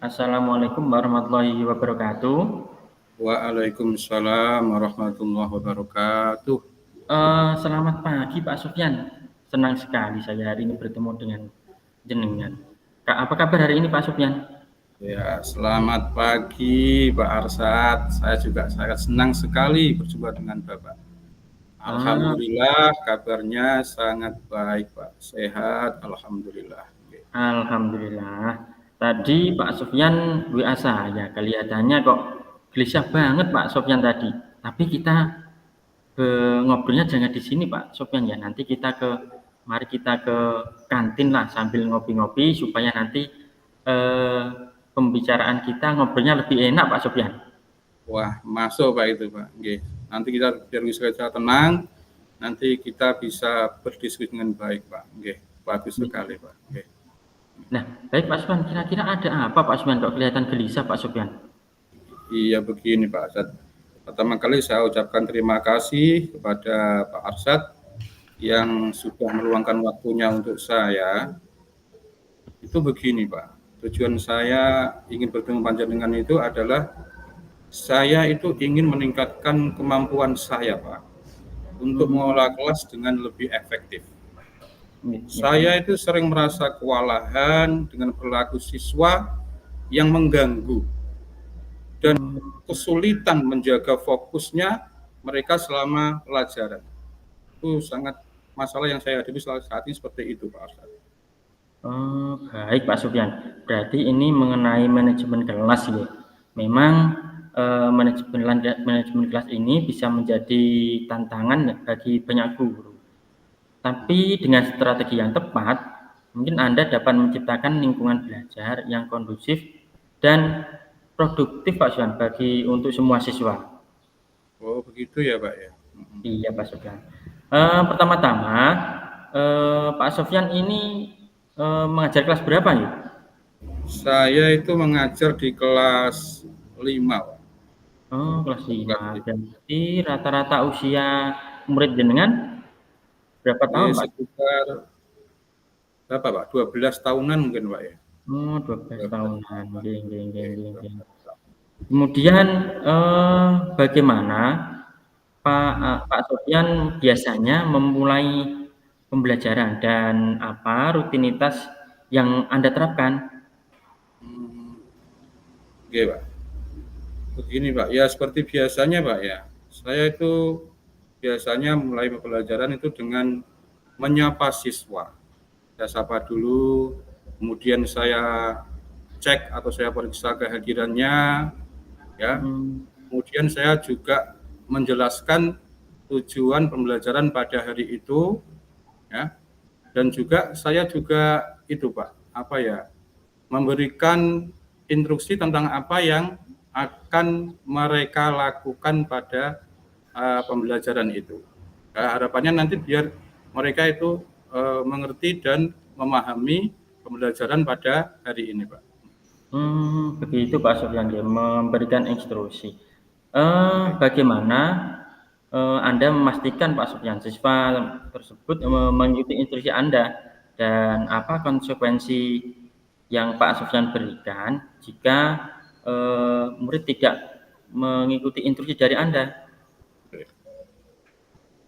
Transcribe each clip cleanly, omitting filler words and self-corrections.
Assalamualaikum warahmatullahi wabarakatuh. Waalaikumsalam warahmatullahi wabarakatuh. Selamat pagi Pak Sofyan. Senang sekali saya hari ini bertemu dengan jenengan. Kak, apa kabar hari ini Pak Sofyan? Ya, selamat pagi Pak Arsad. Saya juga sangat senang sekali berjumpa dengan Bapak. Ah, Alhamdulillah kabarnya sangat baik Pak. Sehat, alhamdulillah. Alhamdulillah. Tadi Pak Sofyan WA saya, kelihatannya kok gelisah banget Pak Sofyan tadi. Tapi kita ngobrolnya jangan di sini Pak Sofyan ya. Nanti mari kita ke kantin lah sambil ngopi-ngopi supaya nanti eh, pembicaraan kita ngobrolnya lebih enak Pak Sofyan. Wah, masuk Pak itu Pak. Oke. Nanti kita biar bisa tenang, nanti kita bisa berdiskusi dengan baik Pak. Oke. Bagus sekali Pak. Oke. Nah, baik Pak Sofyan, kira-kira ada apa Pak Sofyan kok kelihatan gelisah Pak Sofyan? Iya begini Pak Arsad. Pertama kali saya ucapkan terima kasih kepada Pak Arsad yang sudah meluangkan waktunya untuk saya. Itu begini Pak, tujuan saya ingin bertemu panjenengan itu adalah saya itu ingin meningkatkan kemampuan saya Pak untuk mengelola kelas dengan lebih efektif. Ya, Saya itu sering merasa kewalahan dengan perilaku siswa yang mengganggu dan kesulitan menjaga fokusnya mereka selama pelajaran. Itu sangat masalah yang saya hadapi saat ini seperti itu Pak Arsad. Baik Pak Sofyan. Berarti ini mengenai manajemen kelas ya. Memang manajemen kelas ini bisa menjadi tantangan bagi banyak guru. Tapi dengan strategi yang tepat, mungkin Anda dapat menciptakan lingkungan belajar yang kondusif dan produktif Pak Sofyan untuk semua siswa. Oh begitu ya Pak ya. Iya Pak Sofyan. Pertama-tama, Pak Sofyan ini mengajar kelas berapa ya? Saya itu mengajar di kelas 5 Pak. Oh, kelas Kelas 5. 5. Berarti rata-rata usia murid jenengan berapa tahun, Pak? Sekitar berapa Pak? 12 tahunan mungkin Pak ya. Oh, 12 12 tahunan. tahun, Pak. Nggih, nggih, nggih, Oke, nggih, nggih. 12 tahun. Kemudian bagaimana Pak Sofyan biasanya memulai pembelajaran dan apa rutinitas yang Anda terapkan? Oke Pak. Begini Pak, ya seperti biasanya Pak ya. Saya itu biasanya mulai pembelajaran itu dengan menyapa siswa. Saya sapa dulu, kemudian saya cek atau saya periksa kehadirannya, ya. Hmm, Kemudian saya juga menjelaskan tujuan pembelajaran pada hari itu, ya. Dan juga saya juga itu Pak, apa ya, memberikan instruksi tentang apa yang akan mereka lakukan pada pembelajaran itu. Harapannya nanti biar mereka itu mengerti dan memahami pembelajaran pada hari ini, Pak. begitu Pak Sofyan ya, memberikan instruksi. Bagaimana Anda memastikan Pak Sofyan siswa tersebut mengikuti instruksi Anda dan apa konsekuensi yang Pak Sofyan berikan jika murid tidak mengikuti instruksi dari Anda?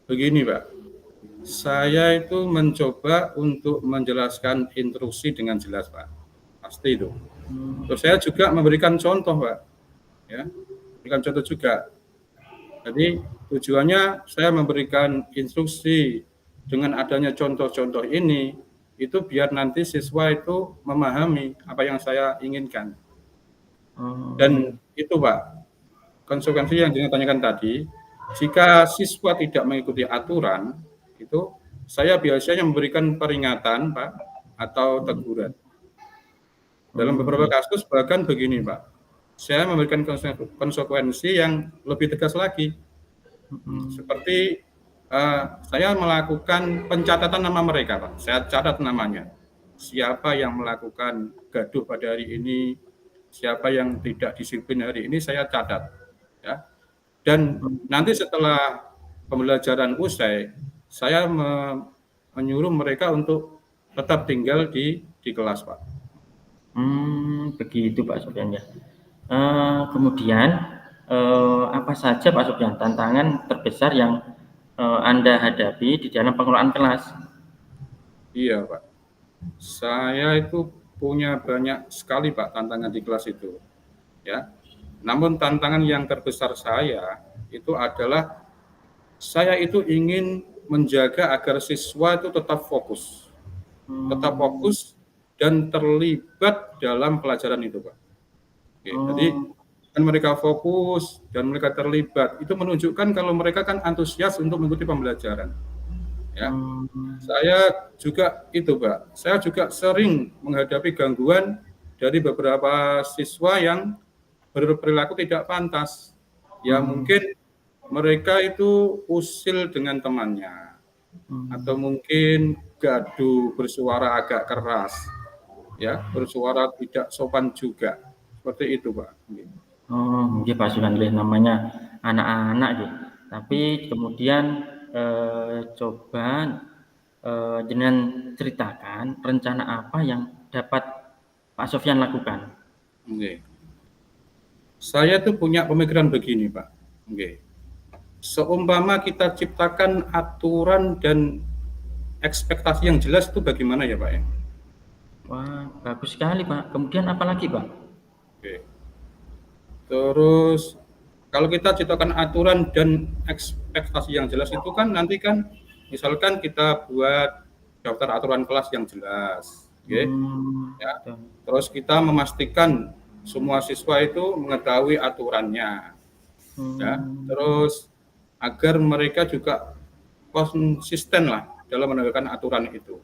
Begini, Pak. Saya itu mencoba untuk menjelaskan instruksi dengan jelas, Pak. Pasti itu. Terus saya juga memberikan contoh, Pak. Ya, memberikan contoh juga. Jadi tujuannya saya memberikan instruksi dengan adanya contoh-contoh ini, itu biar nanti siswa itu memahami apa yang saya inginkan. Oh, Dan itu Pak, konsekuensi yang ditanyakan tadi, jika siswa tidak mengikuti aturan, itu saya biasanya memberikan peringatan Pak, atau teguran. Dalam beberapa kasus bahkan begini Pak, saya memberikan konsekuensi yang lebih tegas lagi. Seperti saya melakukan pencatatan nama mereka, Pak. Saya catat namanya. Siapa yang melakukan gaduh pada hari ini, siapa yang tidak disiplin hari ini, saya catat. Ya. Dan nanti setelah pembelajaran usai, saya menyuruh mereka untuk tetap tinggal di kelas, Pak. Begitu Pak Sofyan ya. Kemudian apa saja Pak Sofyan tantangan terbesar yang Anda hadapi di dalam pengelolaan kelas? Iya, Pak. Saya itu punya banyak sekali, Pak, tantangan di kelas itu, ya. Namun tantangan yang terbesar saya itu adalah saya itu ingin menjaga agar siswa itu tetap fokus dan terlibat dalam pelajaran itu, Pak. Oke, jadi kan mereka fokus dan mereka terlibat, itu menunjukkan kalau mereka kan antusias untuk mengikuti pembelajaran. Ya, saya juga itu, Pak. Saya juga sering menghadapi gangguan dari beberapa siswa yang berperilaku tidak pantas. Ya, mungkin mereka itu usil dengan temannya, atau mungkin gaduh, bersuara agak keras, ya, bersuara tidak sopan juga. Seperti itu, Pak. Nggih Pak Sofyan nggih namanya anak-anak nggih. Tapi kemudian coba jenengan ceritakan rencana apa yang dapat Pak Sofyan lakukan? Oke. Saya tuh punya pemikiran begini, Pak. Oke. Seumpama kita ciptakan aturan dan ekspektasi yang jelas itu bagaimana ya, Pak ya? Wah, bagus sekali Pak. Kemudian apa lagi Pak? Oke. Terus kalau kita ciptakan aturan dan ekspektasi yang jelas itu kan nanti kan misalkan kita buat daftar aturan kelas yang jelas, oke? Ya. Terus kita memastikan semua siswa itu mengetahui aturannya, ya. Terus agar mereka juga konsisten lah dalam menegakkan aturan itu.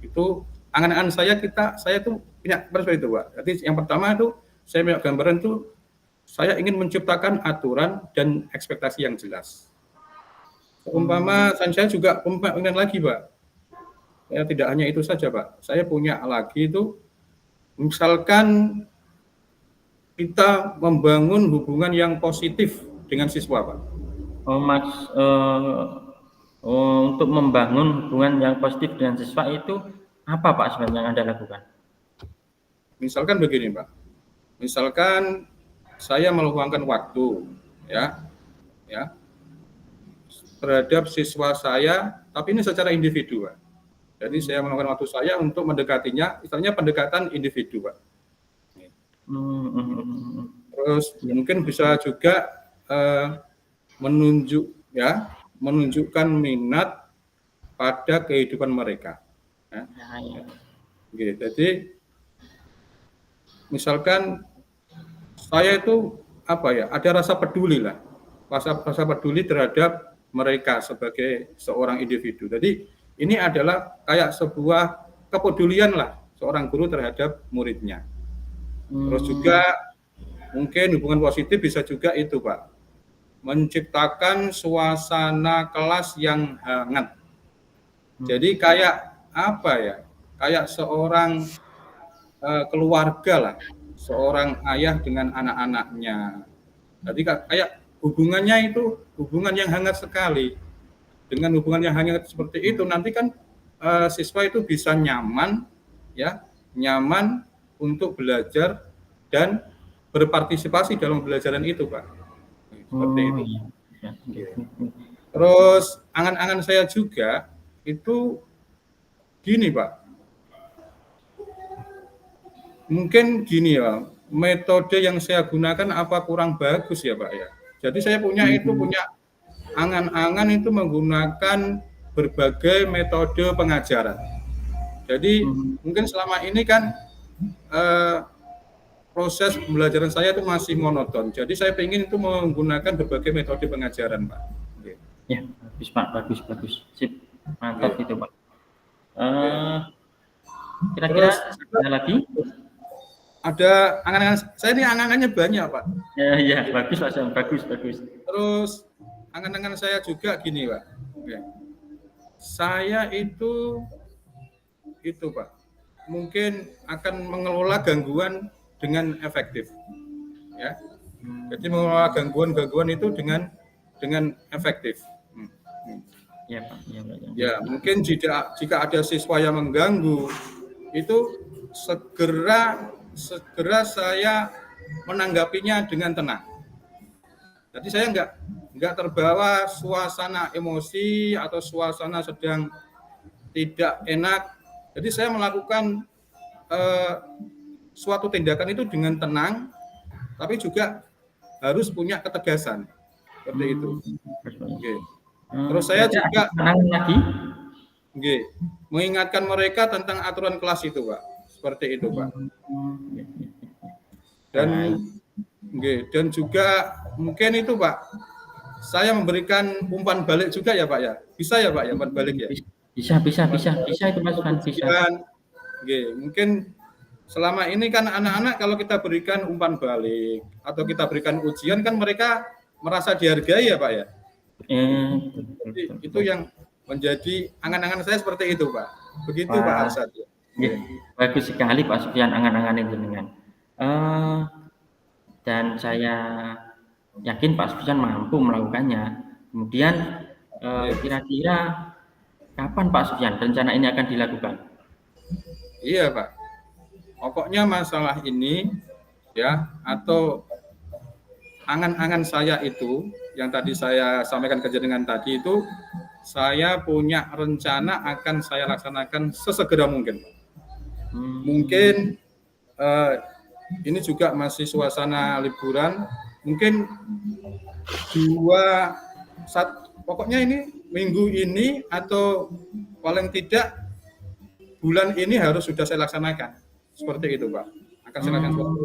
Itu angan-angan saya tuh punya seperti itu, Pak. Jadi yang pertama itu saya punya gambaran tuh saya ingin menciptakan aturan dan ekspektasi yang jelas. Umpama saya juga ingin lagi, Pak. Ya, tidak hanya itu saja, Pak. Saya punya lagi itu misalkan kita membangun hubungan yang positif dengan siswa, Pak. Untuk membangun hubungan yang positif dengan siswa itu apa Pak sebenarnya yang Anda lakukan? Misalkan begini, Pak. Misalkan saya meluangkan waktu, ya, terhadap siswa saya, tapi ini secara individu, Pak. Jadi saya meluangkan waktu saya untuk mendekatinya, misalnya pendekatan individu, Pak. Terus mungkin bisa juga menunjukkan minat pada kehidupan mereka. Ya. Oke, jadi misalkan saya itu ada rasa peduli lah, rasa peduli terhadap mereka sebagai seorang individu. Jadi ini adalah kayak sebuah kepedulian lah seorang guru terhadap muridnya. Terus juga mungkin hubungan positif bisa juga itu, Pak, menciptakan suasana kelas yang hangat. Jadi kayak kayak seorang keluarga lah, seorang ayah dengan anak-anaknya. Jadi kayak hubungannya itu hubungan yang hangat sekali. Dengan hubungan yang hangat seperti itu nanti kan siswa itu bisa nyaman untuk belajar dan berpartisipasi dalam pembelajaran itu, Pak. Seperti itu. Iya. Terus angan-angan saya juga itu gini, Pak. Mungkin gini ya, metode yang saya gunakan apa kurang bagus ya, Pak ya. Jadi saya punya angan-angan itu menggunakan berbagai metode pengajaran. Jadi mungkin selama ini kan proses pembelajaran saya itu masih monoton. Jadi saya ingin itu menggunakan berbagai metode pengajaran, Pak. Ya, bagus Pak, bagus. Sip, mantap itu Pak. Kira-kira ada lagi? Ada angan-angan, saya ini angan-angannya banyak, Pak. Ya, bagus Pak, bagus. Terus angan-angan saya juga gini, Pak. Oke. Saya itu Pak, mungkin akan mengelola gangguan dengan efektif, ya. Jadi mengelola gangguan itu dengan efektif. Ya Pak, ya mungkin jika ada siswa yang mengganggu, itu segera segera saya menanggapinya dengan tenang. Jadi saya nggak terbawa suasana emosi atau suasana sedang tidak enak. Jadi saya melakukan suatu tindakan itu dengan tenang, tapi juga harus punya ketegasan. Seperti itu. Okay. Terus saya juga lagi mengingatkan mereka tentang aturan kelas itu, Pak. Seperti itu, Pak. Dan juga mungkin itu, Pak, saya memberikan umpan balik juga ya, Pak ya. Bisa ya, Pak ya, umpan balik ya. Bisa itu Mas Fan, bisa. Mungkin selama ini kan anak-anak kalau kita berikan umpan balik atau kita berikan ujian kan mereka merasa dihargai ya, Pak ya. Jadi, itu yang menjadi angan-angan saya seperti itu, Pak. Begitu, Pak Arsad. Bagus sekali Pak Sufyan angan-angan jenengan. Dan saya yakin Pak Sufyan mampu melakukannya. Kemudian kira-kira kapan Pak Sufyan rencana ini akan dilakukan? Iya, Pak. Pokoknya masalah ini ya, atau angan-angan saya itu yang tadi saya sampaikan ke jenengan tadi itu, saya punya rencana akan saya laksanakan sesegera mungkin. Mungkin ini juga masih suasana liburan, mungkin pokoknya ini minggu ini atau paling tidak bulan ini harus sudah saya laksanakan. Seperti itu, Pak. Akan saya laksanakan.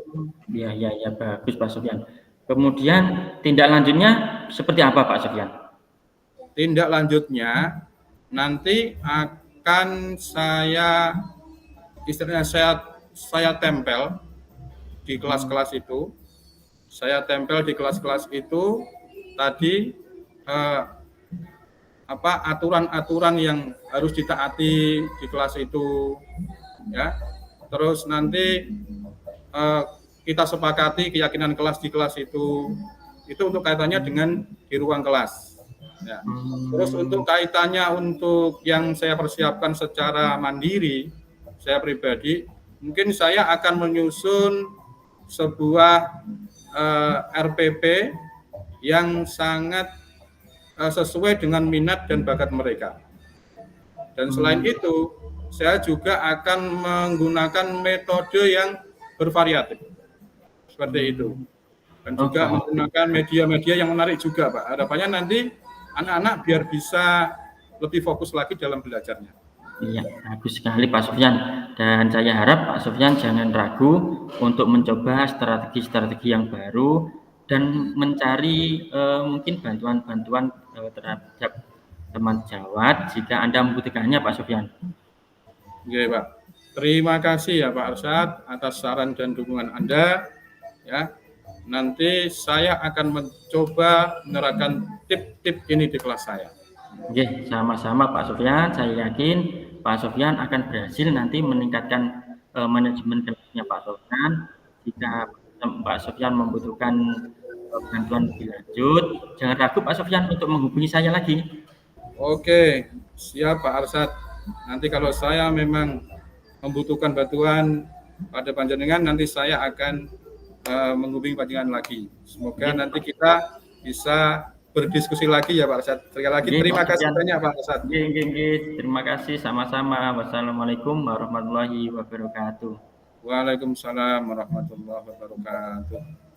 Ya, bagus Pak Sufyan. Kemudian tindak lanjutnya seperti apa Pak Sufyan? Tindak lanjutnya nanti akan saya tempel di kelas-kelas itu. Saya tempel di kelas-kelas itu tadi aturan-aturan yang harus ditaati di kelas itu ya. Terus nanti kita sepakati keyakinan kelas di kelas itu untuk kaitannya dengan di ruang kelas. Ya. Terus untuk kaitannya untuk yang saya persiapkan secara mandiri, saya pribadi, mungkin saya akan menyusun sebuah RPP yang sangat sesuai dengan minat dan bakat mereka. Dan selain itu, saya juga akan menggunakan metode yang bervariatif. Seperti itu. Dan juga menggunakan media-media yang menarik juga, Pak. Harapannya nanti anak-anak biar bisa lebih fokus lagi dalam belajarnya. Iya, bagus sekali Pak Sufyan. Dan saya harap Pak Sufyan jangan ragu untuk mencoba strategi-strategi yang baru dan mencari mungkin bantuan-bantuan terhadap teman sejawat jika Anda membutuhkannya Pak Sufyan. Oke, Pak. Terima kasih ya Pak Arsad atas saran dan dukungan Anda. Ya, nanti saya akan mencoba menerapkan tip-tip ini di kelas saya. Oke, sama-sama Pak Sufyan. Saya yakin Pak Sufyan akan berhasil nanti meningkatkan manajemen kelasnya Pak Sufyan. Jika Pak Sufyan membutuhkan bantuan lebih lanjut, jangan ragu Pak Sufyan untuk menghubungi saya lagi. Oke, siap Pak Arsad. Nanti kalau saya memang membutuhkan bantuan pada panjenengan, nanti saya akan menghubungi panjenengan lagi. Semoga nanti kita bisa berdiskusi lagi ya Pak Arsad. Sekali lagi terima kasih banyak Pak Arsad. Terima kasih sama-sama. Wassalamualaikum warahmatullahi wabarakatuh. Waalaikumsalam warahmatullahi wabarakatuh.